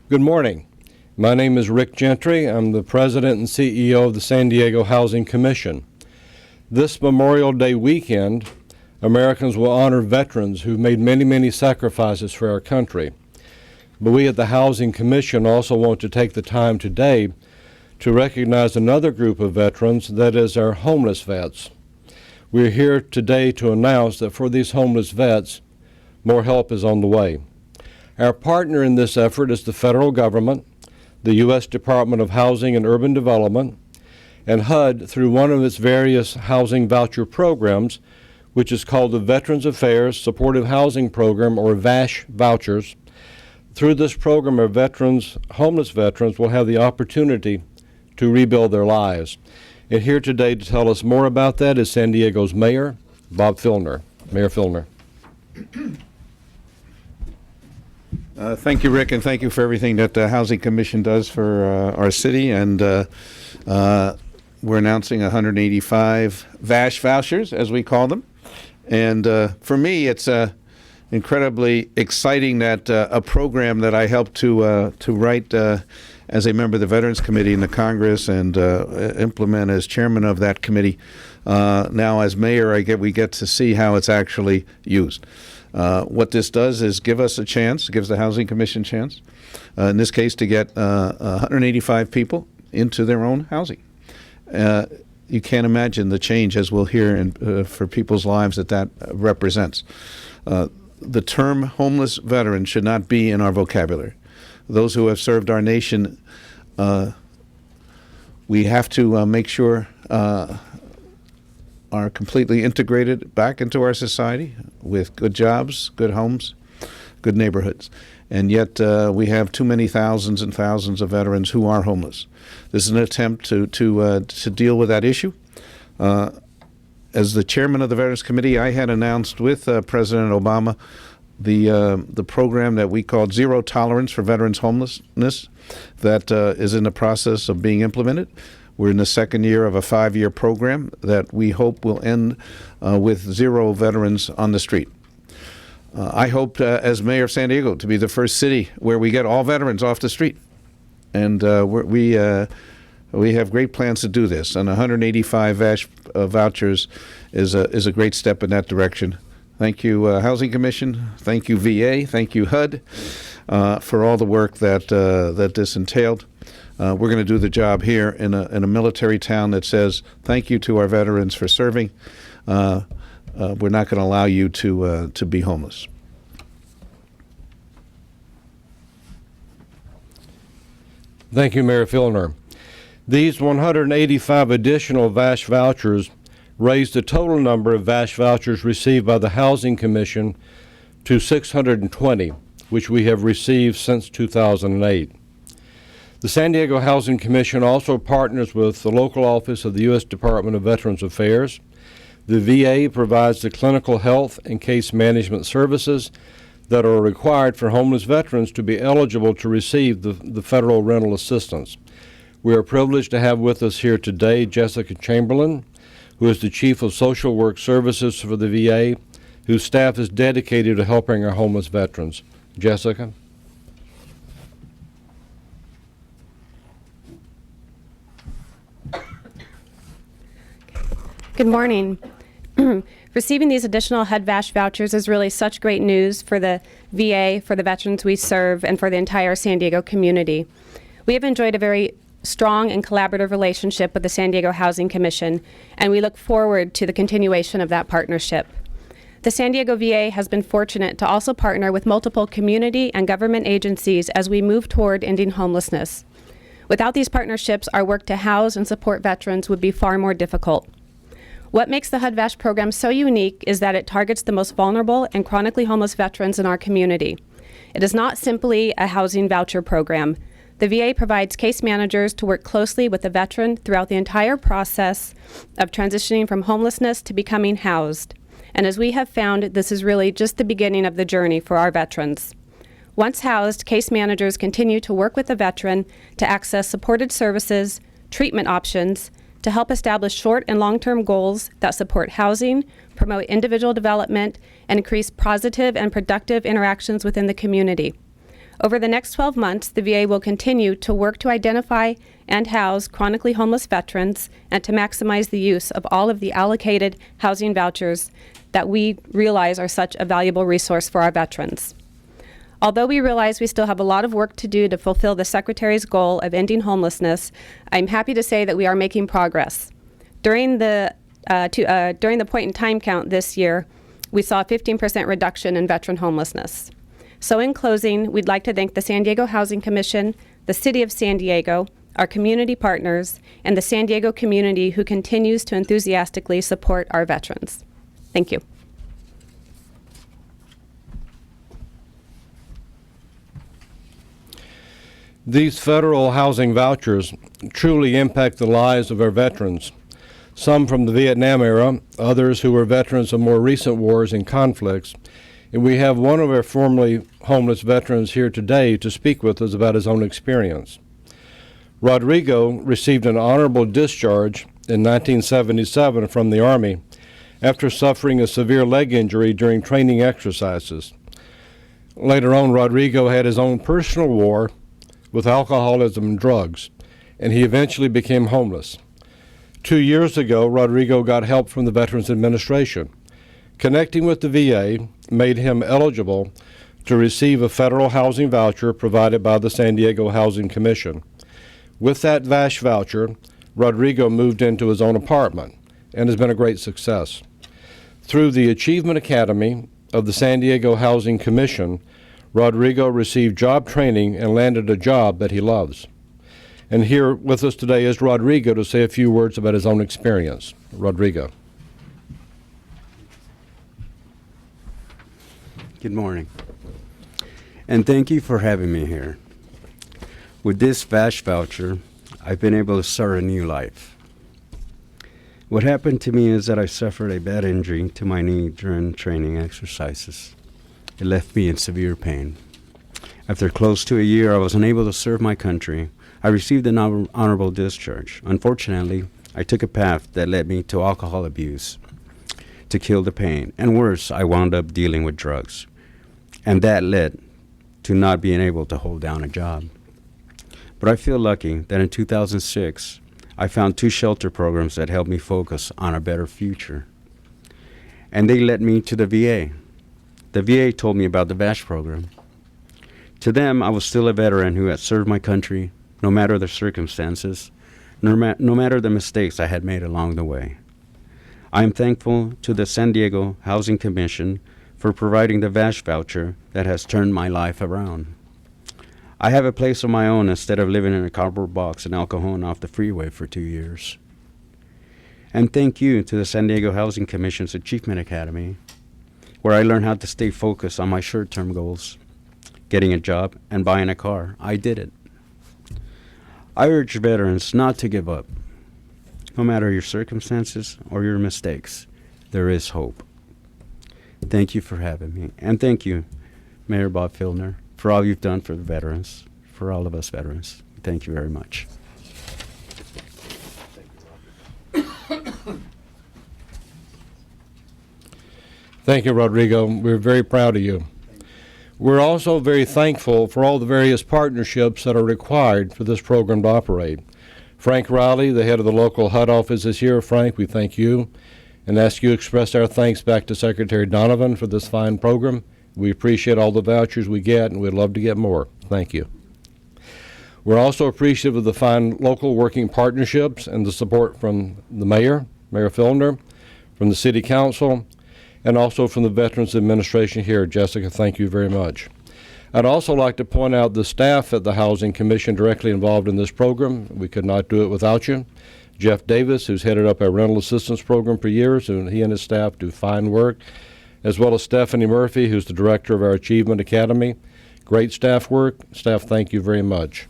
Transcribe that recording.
Good morning. My name is Rick Gentry. I'm the President and CEO of the San Diego Housing Commission. This Memorial Day weekend, Americans will honor veterans who've made many, many sacrifices for our country. But we at the Housing Commission also want to take the time today to recognize another group of veterans, that is our homeless vets. We're here today to announce that for these homeless vets, more help is on the way. Our partner in this effort is the federal government, the U.S. Department of Housing and Urban Development, and HUD through one of its various housing voucher programs, which is called the Veterans Affairs Supportive Housing Program, or VASH vouchers. Through this program, our veterans, homeless veterans, will have the opportunity to rebuild their lives. And here today to tell us more about that is San Diego's Mayor, Bob Filner. Mayor Filner. Thank you, Rick, and thank you for everything that the Housing Commission does for our city. And we're announcing 185 VASH vouchers, as we call them. And for me, it's incredibly exciting that a program that I helped to write as a member of the Veterans Committee in the Congress and implement as chairman of that committee. Now, as mayor, we get to see how it's actually used. What this does is give us a chance, gives the Housing Commission a chance, in this case, to get 185 people into their own housing. You can't imagine the change, as we'll hear, for people's lives that represents. The term homeless veteran should not be in our vocabulary. Those who have served our nation, we have to make sure are completely integrated back into our society with good jobs, good homes, good neighborhoods. And yet we have too many thousands and thousands of veterans who are homeless. This is an attempt to deal with that issue. As the chairman of the Veterans Committee, I had announced with President Obama the program that we called Zero Tolerance for Veterans Homelessness that is in the process of being implemented. We're in the second year of a 5-year program that we hope will end with zero veterans on the street. I hope, as mayor of San Diego, to be the first city where we get all veterans off the street. And we have great plans to do this. And 185 VASH vouchers is a great step in that direction. Thank you, Housing Commission. Thank you, VA. Thank you, HUD, for all the work that this entailed. We're going to do the job here in a military town that says thank you to our veterans for serving. We're not going to allow you to be homeless. Thank you, Mayor Filner. These 185 additional VASH vouchers raised the total number of VASH vouchers received by the Housing Commission to 620, which we have received since 2008. The San Diego Housing Commission also partners with the local office of the U.S. Department of Veterans Affairs. The VA provides the clinical health and case management services that are required for homeless veterans to be eligible to receive the federal rental assistance. We are privileged to have with us here today Jessica Chamberlain, who is the Chief of Social Work Services for the VA, whose staff is dedicated to helping our homeless veterans. Jessica? Good morning. Receiving these additional HUD VASH vouchers is really such great news for the VA, for the veterans we serve, and for the entire San Diego community. We have enjoyed a very strong and collaborative relationship with the San Diego Housing Commission, and we look forward to the continuation of that partnership. The San Diego VA has been fortunate to also partner with multiple community and government agencies as we move toward ending homelessness. Without these partnerships, our work to house and support veterans would be far more difficult. What makes the HUD VASH program so unique is that it targets the most vulnerable and chronically homeless veterans in our community. It is not simply a housing voucher program. The VA provides case managers to work closely with the veteran throughout the entire process of transitioning from homelessness to becoming housed. And as we have found, this is really just the beginning of the journey for our veterans. Once housed, case managers continue to work with the veteran to access supported services, treatment options, to help establish short and long-term goals that support housing, promote individual development, and increase positive and productive interactions within the community. Over the next 12 months, the VA will continue to work to identify and house chronically homeless veterans and to maximize the use of all of the allocated housing vouchers that we realize are such a valuable resource for our veterans. Although we realize we still have a lot of work to do to fulfill the Secretary's goal of ending homelessness, I'm happy to say that we are making progress. During the point in time count this year, we saw a 15% reduction in veteran homelessness. So in closing, we'd like to thank the San Diego Housing Commission, the City of San Diego, our community partners, and the San Diego community who continues to enthusiastically support our veterans. Thank you. These federal housing vouchers truly impact the lives of our veterans, some from the Vietnam era, others who were veterans of more recent wars and conflicts. And we have one of our formerly homeless veterans here today to speak with us about his own experience. Rodrigo received an honorable discharge in 1977 from the Army after suffering a severe leg injury during training exercises. Later on, Rodrigo had his own personal war with alcoholism and drugs, and he eventually became homeless. 2 years ago, Rodrigo got help from the Veterans Administration. Connecting with the VA made him eligible to receive a federal housing voucher provided by the San Diego Housing Commission. With that VASH voucher, Rodrigo moved into his own apartment and has been a great success. Through the Achievement Academy of the San Diego Housing Commission, Rodrigo received job training and landed a job that he loves. And here with us today is Rodrigo to say a few words about his own experience. Rodrigo. Good morning. And thank you for having me here. With this VASH voucher, I've been able to start a new life. What happened to me is that I suffered a bad injury to my knee during training exercises. It left me in severe pain. After close to a year, I was unable to serve my country. I received an honorable discharge. Unfortunately, I took a path that led me to alcohol abuse to kill the pain. And worse, I wound up dealing with drugs. And that led to not being able to hold down a job. But I feel lucky that in 2006, I found 2 shelter programs that helped me focus on a better future. And they led me to the VA. The VA told me about the VASH program. To them, I was still a veteran who had served my country, no matter the circumstances, no matter the mistakes I had made along the way. I am thankful to the San Diego Housing Commission for providing the VASH voucher that has turned my life around. I have a place of my own instead of living in a cardboard box in El Cajon off the freeway for 2 years. And thank you to the San Diego Housing Commission's Achievement Academy, where I learned how to stay focused on my short-term goals, getting a job and buying a car. I did it. I urge veterans not to give up. No matter your circumstances or your mistakes, there is hope. Thank you for having me. And thank you, Mayor Bob Fieldner, for all you've done for the veterans, for all of us veterans. Thank you very much. Thank you, Rodrigo. We're very proud of you. We're also very thankful for all the various partnerships that are required for this program to operate. Frank Riley, the head of the local HUD office, is here. Frank, we thank you and ask you to express our thanks back to Secretary Donovan for this fine program. We appreciate all the vouchers we get, and we'd love to get more. Thank you. We're also appreciative of the fine local working partnerships and the support from the mayor, Mayor Fieldner, from the city council, and also from the Veterans Administration here. Jessica, thank you very much. I'd also like to point out the staff at the Housing Commission directly involved in this program. We could not do it without you. Jeff Davis, who's headed up our rental assistance program for years, and he and his staff do fine work, as well as Stephanie Murphy, who's the director of our Achievement Academy. Great staff work. Staff, thank you very much.